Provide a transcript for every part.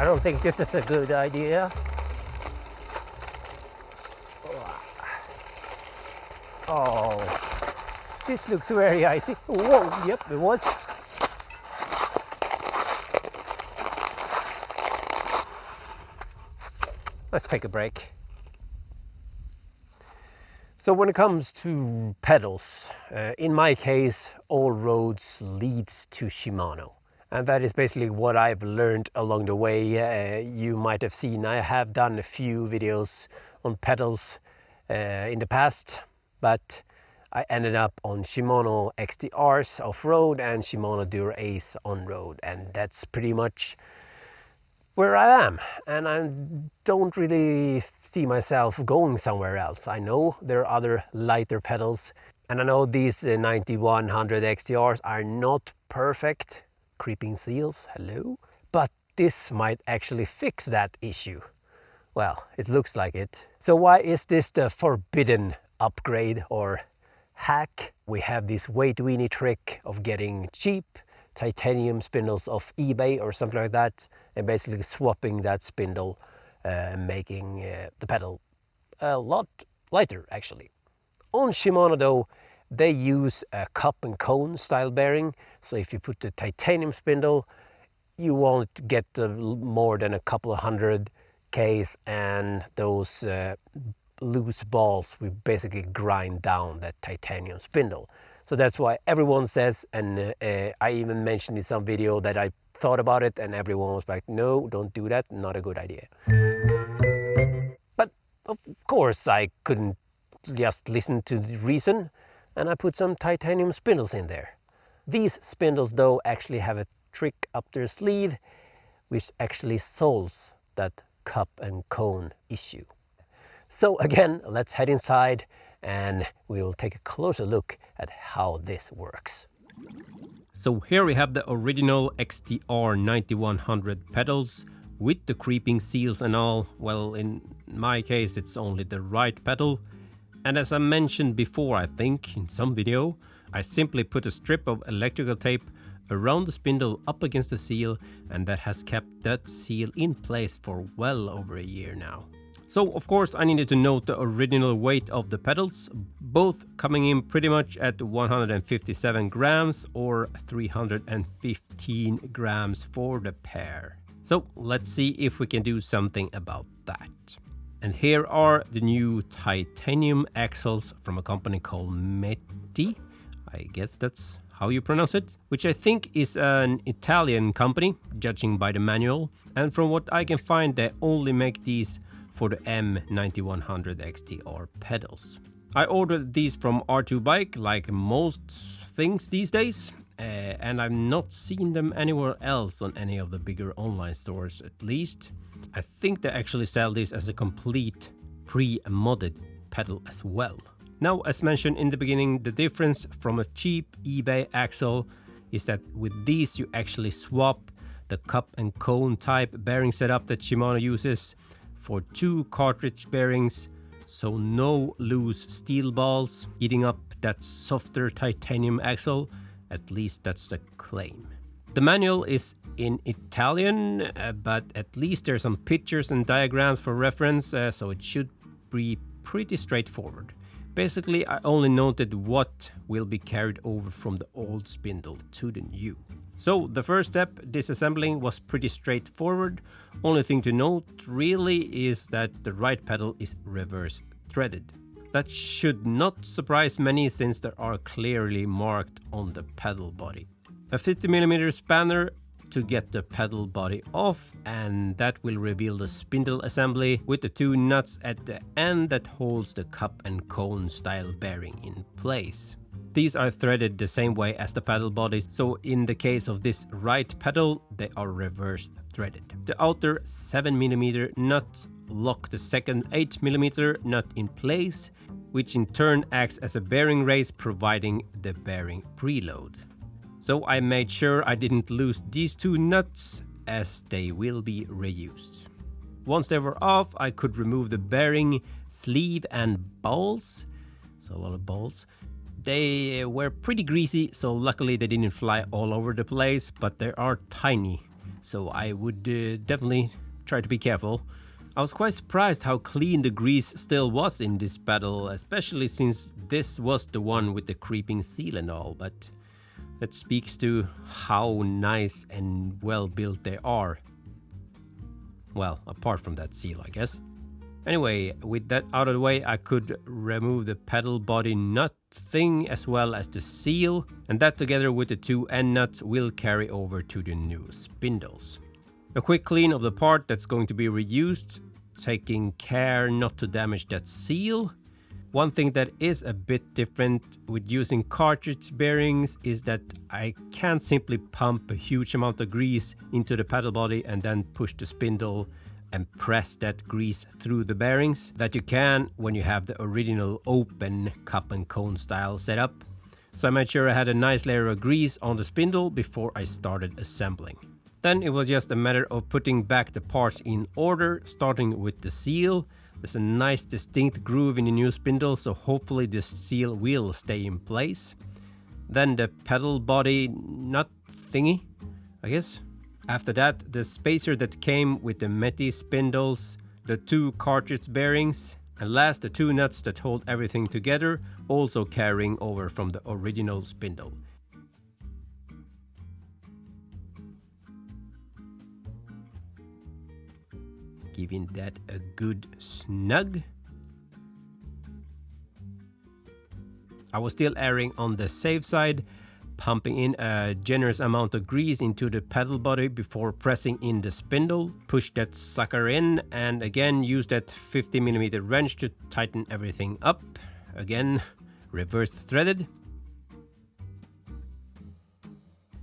I don't think this is a good idea. Oh, this looks very icy. Whoa, yep, it was. Let's take a break. So when it comes to pedals, in my case, all roads leads to Shimano. And that is basically what I've learned along the way. You might have seen I have done a few videos on pedals in the past, but I ended up on Shimano XTRs off-road and Shimano Dura Ace on-road, and that's pretty much where I am, and I don't really see myself going somewhere else. I know there are other lighter pedals, and I know these 9100 XTRs are not perfect. Creeping seals, hello? But this might actually fix that issue. Well, it looks like it. So why is this the forbidden upgrade or hack? We have this weight weenie trick of getting cheap titanium spindles off eBay or something like that, and basically swapping that spindle, making the pedal a lot lighter actually. On Shimano though, they use a cup and cone style bearing, so if you put the titanium spindle, you won't get more than a couple of hundred Ks, and those loose balls will basically grind down that titanium spindle. So that's why everyone says, and I even mentioned in some video that I thought about it, and everyone was like, no, don't do that, not a good idea. But of course I couldn't just listen to the reason, and I put some titanium spindles in there. These spindles though actually have a trick up their sleeve, which actually solves that cup and cone issue. So again, let's head inside and we will take a closer look at how this works. So here we have the original XTR 9100 pedals with the creeping seals and all. Well, in my case it's only the right pedal, and as I mentioned before, I think in some video, I simply put a strip of electrical tape around the spindle up against the seal, and that has kept that seal in place for well over a year now. So of course I needed to note the original weight of the pedals, both coming in pretty much at 157 grams or 315 grams for the pair. So let's see if we can do something about that. And here are the new titanium axles from a company called METI. I guess that's how you pronounce it, which I think is an Italian company, judging by the manual. And from what I can find, they only make these for the M9100 XTR pedals. I ordered these from R2 Bike, like most things these days, and I've not seen them anywhere else on any of the bigger online stores at least. I think they actually sell this as a complete pre-modded pedal as well. Now, as mentioned in the beginning, the difference from a cheap eBay axle is that with these you actually swap the cup and cone type bearing setup that Shimano uses for 2 cartridge bearings, so no loose steel balls eating up that softer titanium axle. At least that's the claim. The manual is in Italian, but at least there's some pictures and diagrams for reference, so it should be pretty straightforward. Basically, I only noted what will be carried over from the old spindle to the new. So the first step, disassembling, was pretty straightforward. Only thing to note really is that the right pedal is reverse threaded. That should not surprise many since they are clearly marked on the pedal body. A 50mm spanner to get the pedal body off, and that will reveal the spindle assembly with the 2 nuts at the end that holds the cup and cone style bearing in place. These are threaded the same way as the pedal bodies, so in the case of this right pedal, they are reverse threaded. The outer 7mm nut lock the second 8mm nut in place, which in turn acts as a bearing race, providing the bearing preload. So I made sure I didn't lose these 2 nuts, as they will be reused. Once they were off, I could remove the bearing sleeve and balls. So a lot of balls. They were pretty greasy, so luckily they didn't fly all over the place, but they are tiny. so I would definitely try to be careful. I was quite surprised how clean the grease still was in this pedal, especially since this was the one with the creeping seal and all, but that speaks to how nice and well built they are. Well, apart from that seal, I guess. Anyway, with that out of the way, I could remove the pedal body nut thing as well as the seal, and that together with the two end nuts will carry over to the new spindles. A quick clean of the part that's going to be reused, taking care not to damage that seal. One thing that is a bit different with using cartridge bearings is that I can't simply pump a huge amount of grease into the pedal body and then push the spindle and press that grease through the bearings that you can when you have the original open cup and cone style setup. So I made sure I had a nice layer of grease on the spindle before I started assembling. Then it was just a matter of putting back the parts in order, starting with the seal. There's a nice distinct groove in the new spindle, so hopefully the seal will stay in place. Then the pedal body nut thingy, I guess. After that, the spacer that came with the METI spindles, the two cartridge bearings, and last the two nuts that hold everything together, also carrying over from the original spindle. Giving that a good snug. I was still erring on the safe side, pumping in a generous amount of grease into the pedal body before pressing in the spindle. Push that sucker in and again use that 50mm wrench to tighten everything up. Again, reverse threaded.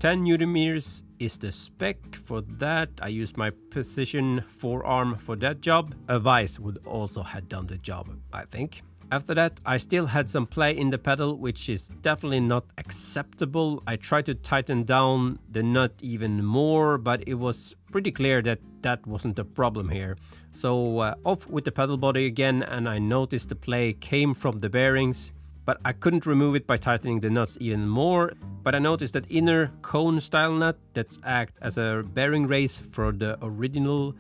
10 Nm is the spec for that. I used my precision forearm for that job. A vise would also have done the job, I think. After that, I still had some play in the pedal, which is definitely not acceptable. I tried to tighten down the nut even more, but it was pretty clear that that wasn't the problem here. So off with the pedal body again, and I noticed the play came from the bearings. But I couldn't remove it by tightening the nuts even more. But I noticed that inner cone style nut that acts as a bearing race for the original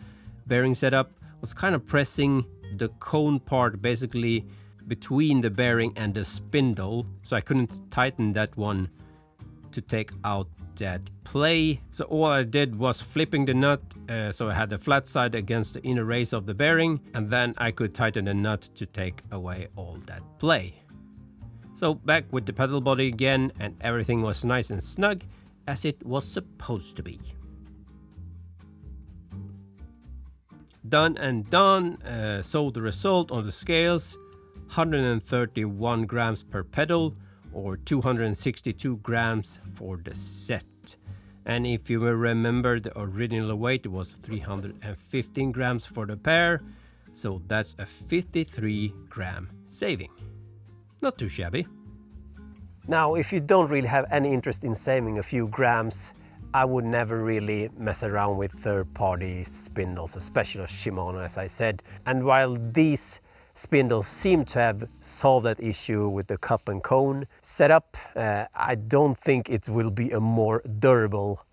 bearing setup was kind of pressing the cone part basically between the bearing and the spindle. So I couldn't tighten that one to take out that play. So all I did was flipping the nut so I had the flat side against the inner race of the bearing, and then I could tighten the nut to take away all that play. So back with the pedal body again, and everything was nice and snug as it was supposed to be. Done and done. So the result on the scales, 131 grams per pedal or 262 grams for the set. And if you will remember, the original weight was 315 grams for the pair, so that's a 53 gram saving. Not too shabby. Now, if you don't really have any interest in saving a few grams, I would never really mess around with third-party spindles, especially Shimano, as I said. And while these spindles seem to have solved that issue with the cup and cone setup, I don't think it will be a more durable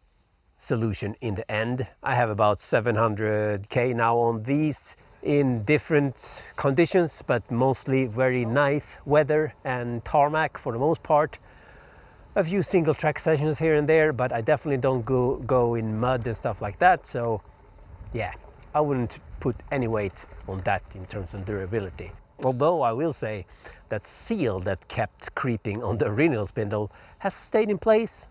solution in the end. I have about 700k now on these in different conditions, but mostly very nice weather and tarmac for the most part. A few single track sessions here and there, but I definitely don't go in mud and stuff like that. So yeah, I wouldn't put any weight on that in terms of durability. Although I will say that seal that kept creeping on the original spindle has stayed in place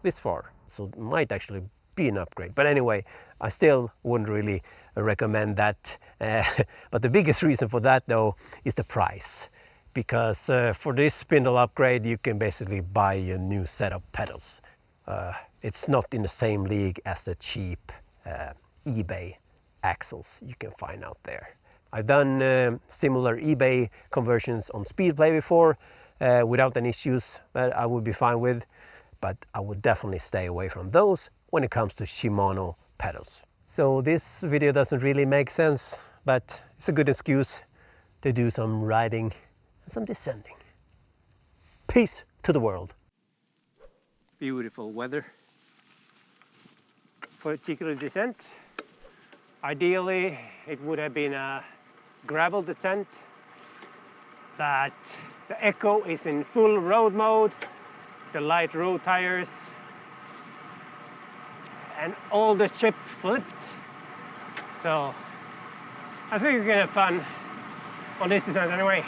this far, so it might actually be an upgrade. But anyway, I still wouldn't really recommend that. But the biggest reason for that though is the price, because for this spindle upgrade you can basically buy a new set of pedals. It's not in the same league as the cheap eBay axles you can find out there. I've done similar eBay conversions on Speedplay before without any issues that I would be fine with, but I would definitely stay away from those when it comes to Shimano pedals. So this video doesn't really make sense, but it's a good excuse to do some riding and some descending. Peace to the world. Beautiful weather. particular descent. Ideally, it would have been a gravel descent, that the Echo is in full road mode, the light road tires, and all the chip flipped. So I think we're gonna have fun on this descent anyway.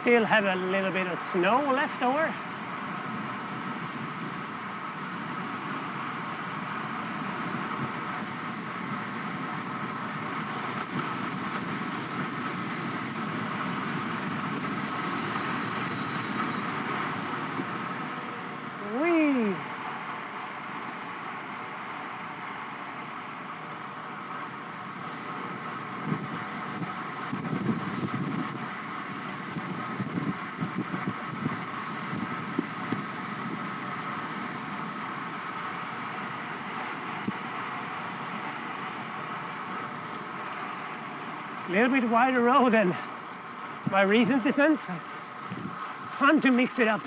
Still have a little bit of snow left over. Whee! A little bit wider road than my recent descent. Fun to mix it up.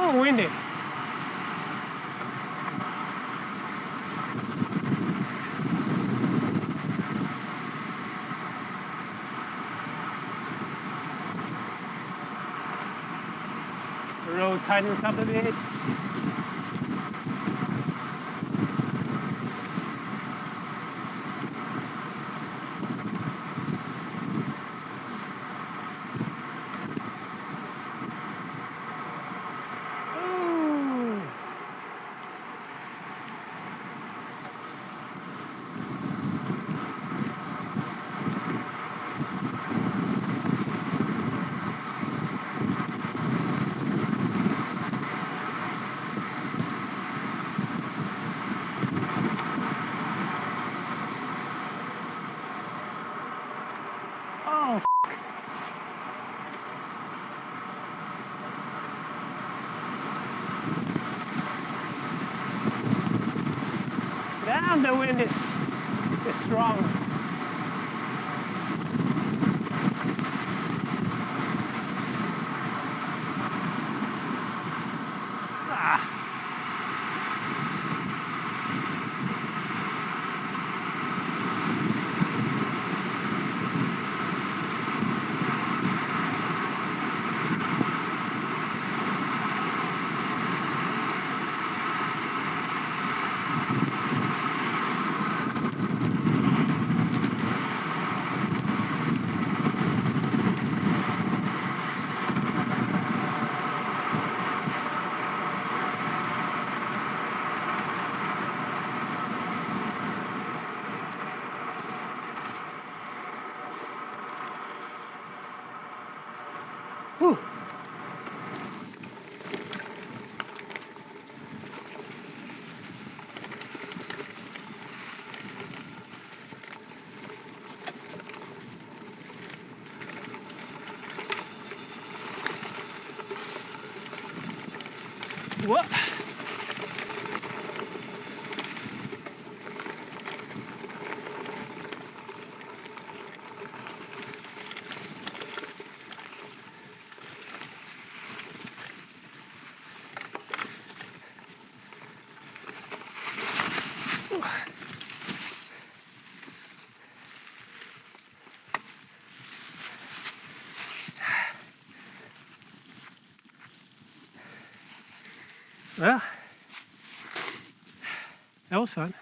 Oh, windy. The road tightens up a bit. Oh, damn, the wind is strong. Ah. Whew. What? Well, that was fun.